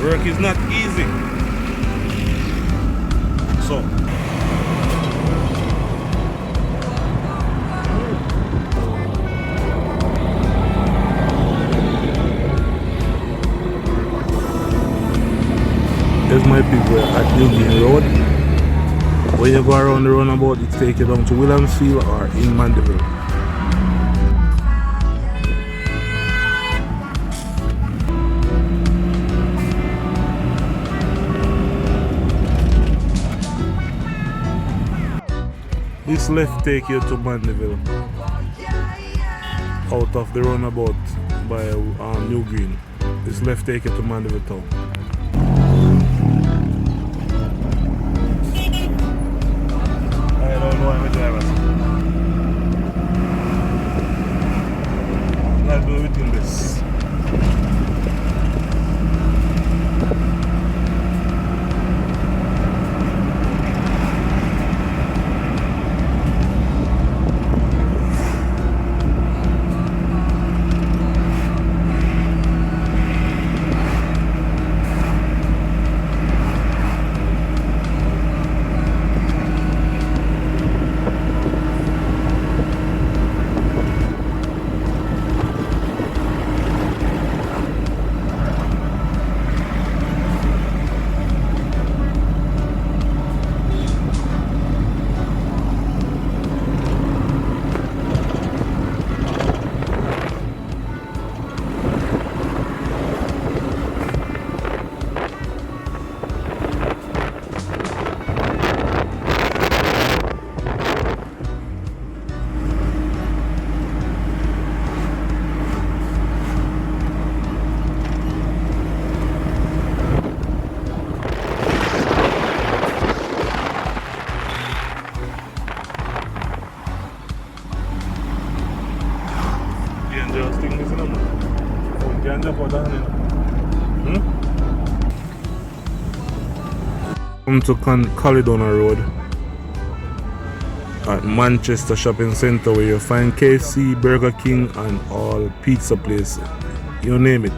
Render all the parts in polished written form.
Work is not easy. So there's my people at New Green Road. When you go around the roundabout, it takes you down to Williamsfield or in Mandeville. This left take you to Mandeville out of the roundabout by New Green. This left take you to Mandeville town. I don't know how to drive it. I'll do everything this. Come to Caledona Road at Manchester Shopping Centre, where you find KFC, Burger King and all pizza places. You name it.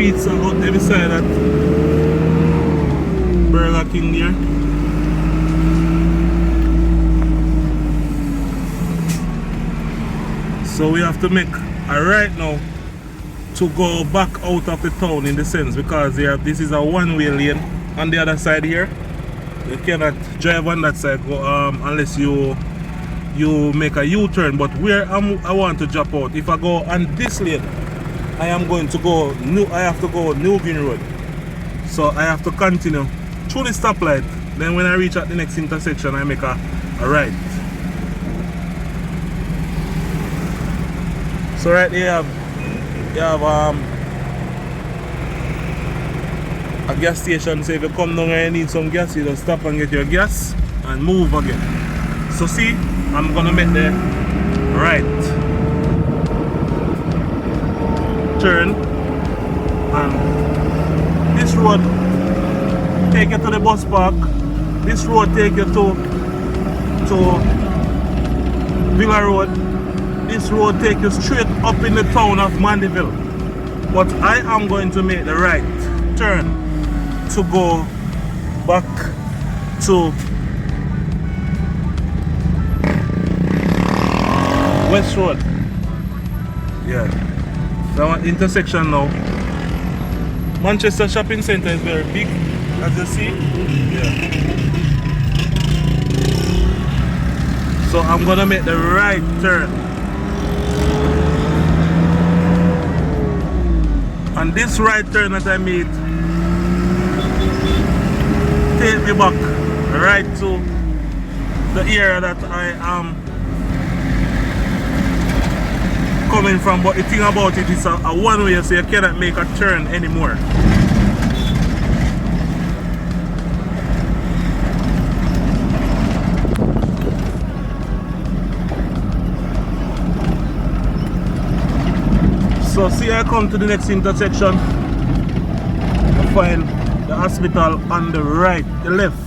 pizza out there beside that Burger King there. So we have to make a right now to go back out of the town in the sense because this is a one-way lane on the other side here. You cannot drive on that side unless you make a U-turn. But where I want to drop out, if I go on this lane, I have to go New Green Road. So I have to continue through the stoplight. Then when I reach at the next intersection, I make a right. So right here you have a gas station. So if you come down and you need some gas, you just stop and get your gas and move again. So see, I'm gonna make the right turn, and this road take you to the bus park. This road take you to Villa Road. This road take you straight up in the town of Mandeville. But I am going to make the right turn to go back to West Road. Yeah. That intersection now. Manchester Shopping Centre is very big, as you see. Yeah. So I'm gonna make the right turn. And this right turn that I made take me back right to the area that I am coming from. But the thing about it is a one way, so you cannot make a turn anymore. So see, I come to the next intersection, I find the hospital on the right, the left,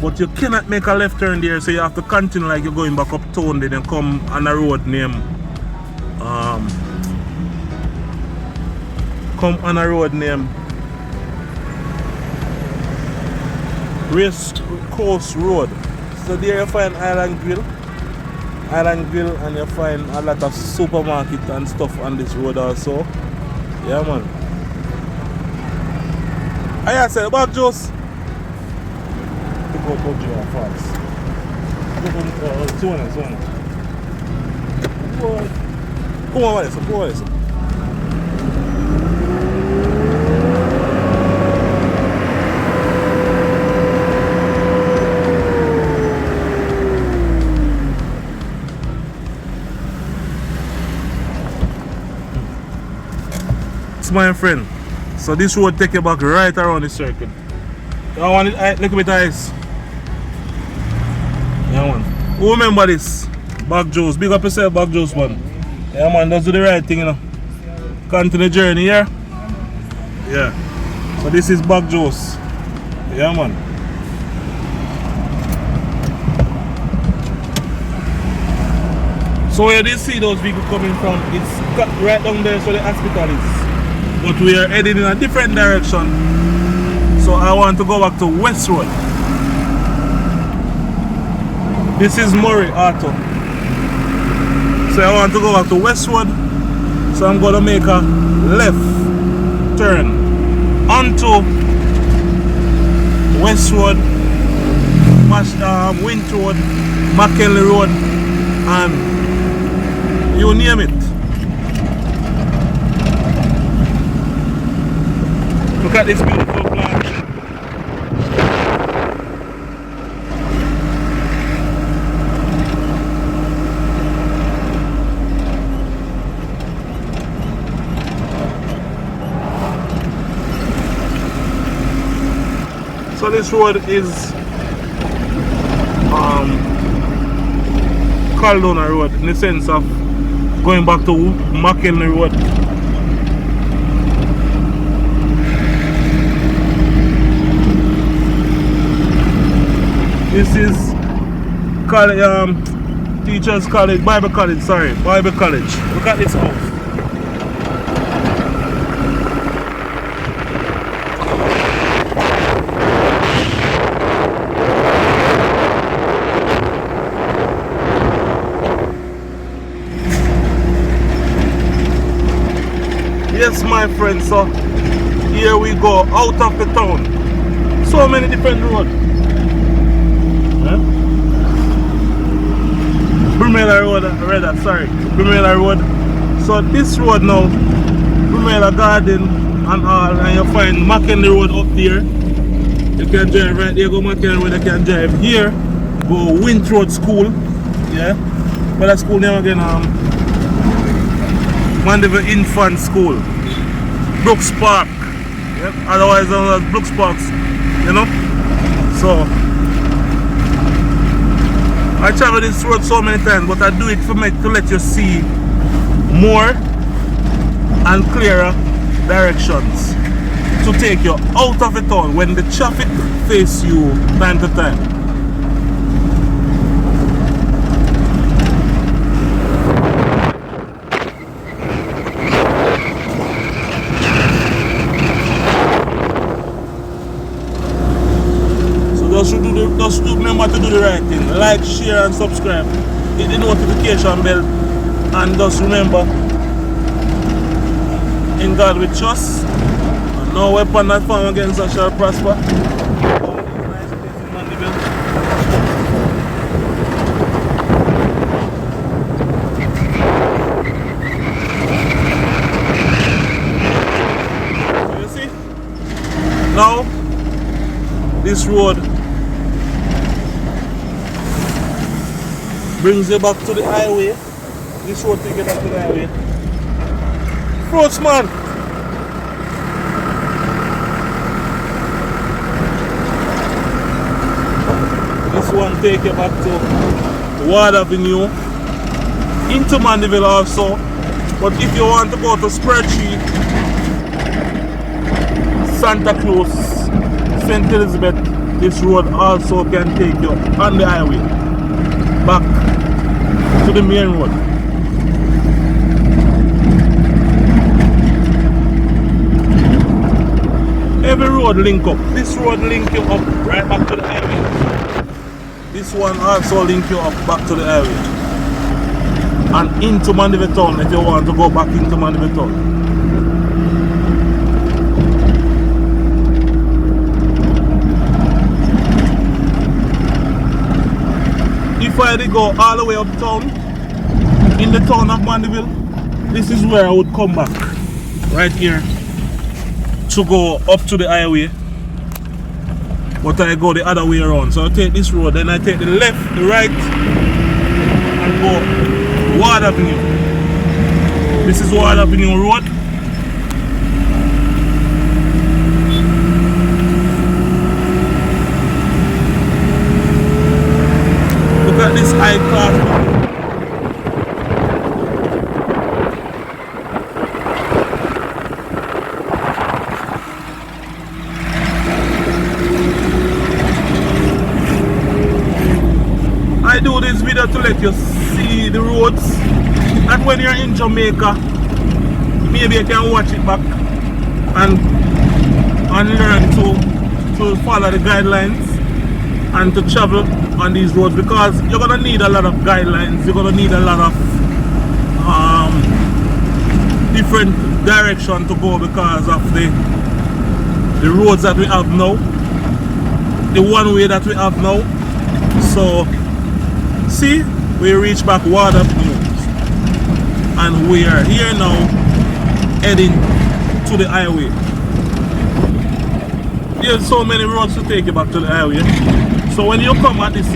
but you cannot make a left turn there, so you have to continue like you're going back uptown, then you come on a road named Race Course Road. So there you find Island Grill, and you find a lot of supermarket and stuff on this road also. Yeah, man. I said about Joss. Go Joe fast. Come on, go on. My friend, so this road take you back right around the circle. I want it, look at ice. Yeah, man. Who remember this? Back Joe's. Big up yourself, Back Joe's, man. Yeah, man, let's do the right thing, you know. Continue the journey here. Yeah. So this is Back Joe's. Yeah, man. So where do you see those vehicles coming from? It's right down there, so the hospital is. But we are heading in a different direction, so I want to go back to West Road. This is Murray Auto, so I want to go back to West Road, so I'm going to make a left turn onto West Road, Wint Road, McKinley Road, and you name it. Look at this beautiful plant. So this road is Caldona Road in the sense of going back to McKinley Road. This is Teachers College, Bible College. Look at this house. Yes, my friend, so here we go, out of the town. So many different roads. Huh? Brumela Road, rather, sorry. Brumela Road. So this road now, Brumela Garden and all, and you find McKinley Road up there. You can drive right there, go McKinley Road, you can drive here, go Winch Road School. Yeah. But that school name again, Mandeville Infant School. Brooks Park. Yep. Otherwise known as Brooks Parks. You know? So I travel this road so many times, but I do it for me to let you see more and clearer directions to take you out of the town when the traffic face you time to time. Just remember to do the right thing. Like, share and subscribe. Hit the notification bell. And just remember, in God we trust. And no weapon that form against us shall prosper. So you see? Now, this road brings you back to the highway. This road take you back to the highway. Fruits, man. This one take you back to Ward Avenue, into Mandeville also. But if you want to go to Spreadsheet, Santa Cruz, St. Elizabeth, this road also can take you on the highway back to the main road. Every road link up. This road link you up right back to the highway. This one also link you up back to the highway and into Mandeville town if you want to go back into Mandeville town. If I did go all the way uptown, in the town of Mandeville, this is where I would come back, right here, to go up to the highway. But I go the other way around. So I take this road, then I take the left, the right, and go Ward Avenue. This is Ward Avenue Road. Look at this high class. I do this video to let you see the roads, and when you're in Jamaica, maybe you can watch it back and learn to follow the guidelines and to travel on these roads, because you're gonna need a lot of guidelines. You're gonna need a lot of different direction to go because of the roads that we have now, the one way that we have now. So see, we reach back Ward Avenue and we are here now heading to the highway. There's so many roads to take you back to the highway. So when you come at this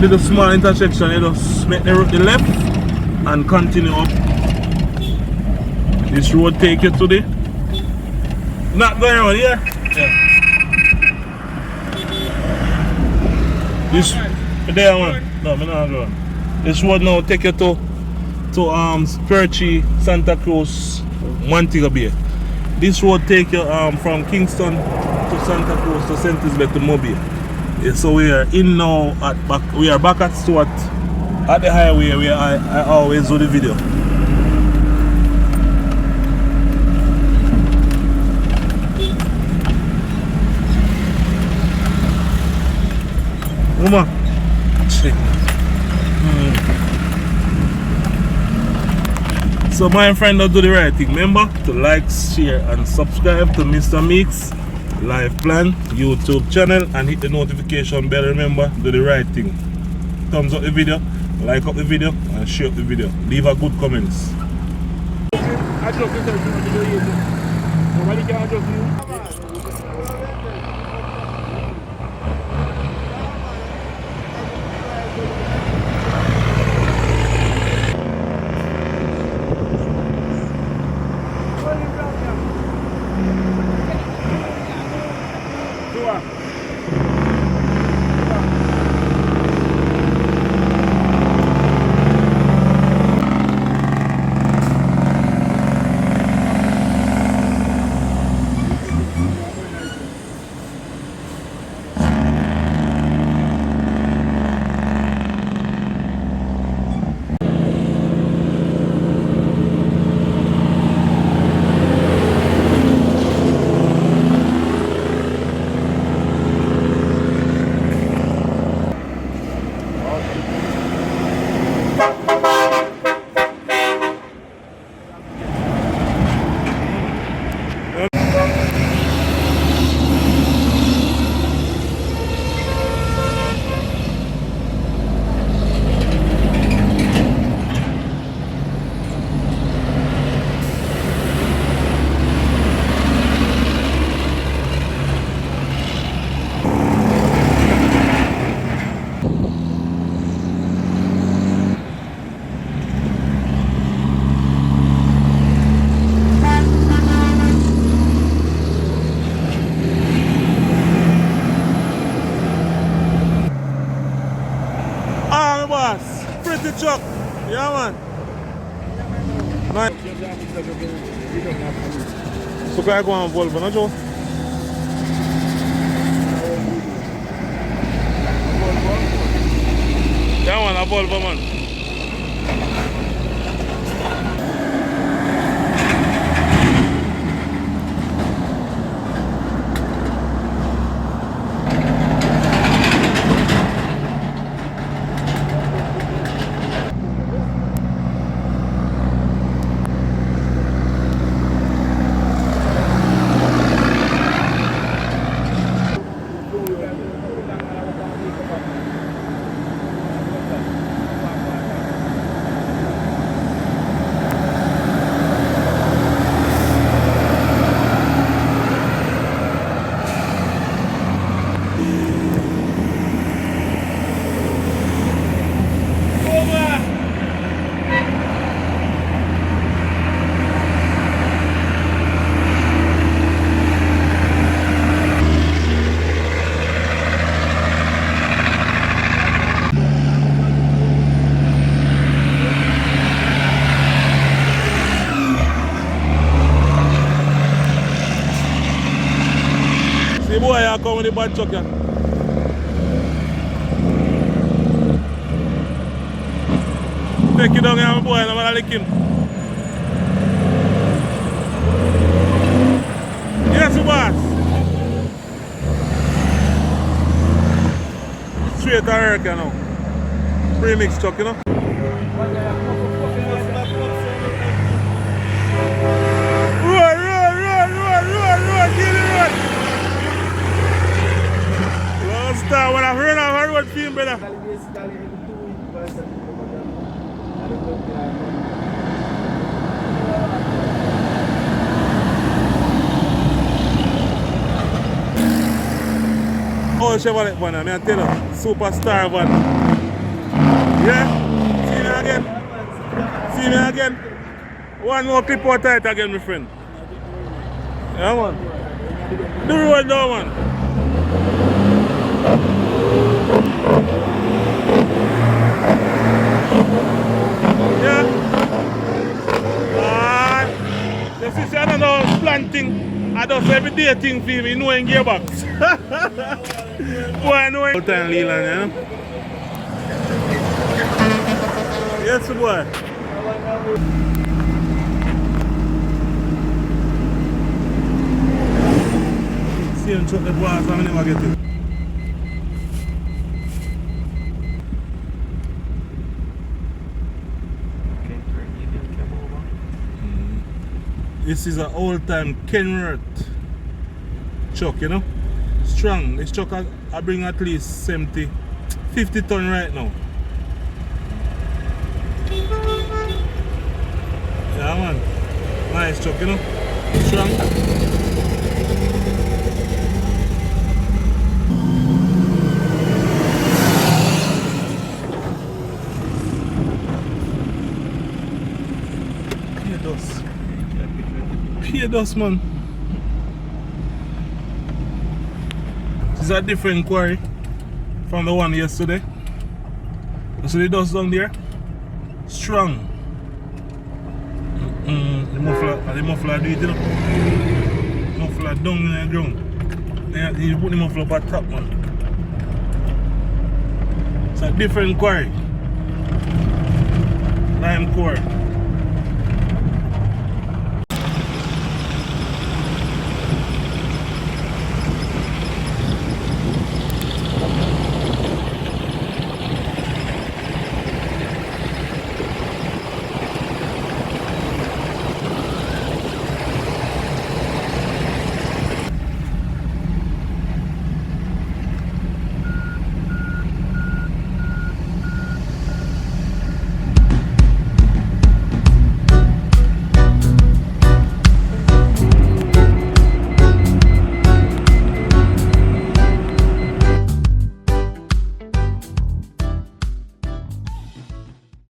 little small intersection, you just make the left and continue up. This road take you to the not going around here. Yeah. This there one. No, I'm not going. This road now take you to Spreadsheet, Santa Cruz, Montego Bay. This road take you from Kingston to Santa Cruz to St. Elizabeth to Mobile. Yeah, so we are in now we are back at Stuart at the highway where I always do the video. Mama, So my friend, do the right thing. Remember to like, share and subscribe to Mr. Meeks Life Plan YouTube channel and hit the notification bell. Remember, do the right thing. Thumbs up the video, like up the video and share up the video. Leave a good comments. Ah, my boss, pretty truck. Yeah, man. Nice. So, kaya ko ang Volvo na, Joe? Yeah, man, a Volvo, man. The boy here come with the bad truck here. Take it down here, my boy, and I'm gonna lick him. Yes, boss. Straight to America now. Premix truck, you know. When I've heard of road film, brother. Oh, Chevrolet one, I tell you, superstar one. Yeah? See me again? See me again? One more clip out tight again, my friend. Yeah, man. Do the road now, man. Yeah. This is another planting. I do every day thing for me, you know in gearbox. Boy, I know in time Leland, you know? Yes, boy. See him chuck the bars, I never get it. This is an old time Kenworth truck, you know. Strong. This truck I bring at least 50 ton right now. Yeah man. Nice truck, you know. Strong. Pure dust, man. This is a different quarry from the one yesterday. You see the dust down there? Strong. The muffler do it, you know. Muffler down in the ground. Then you put the muffler up at top, man. It's a different quarry. Lime core.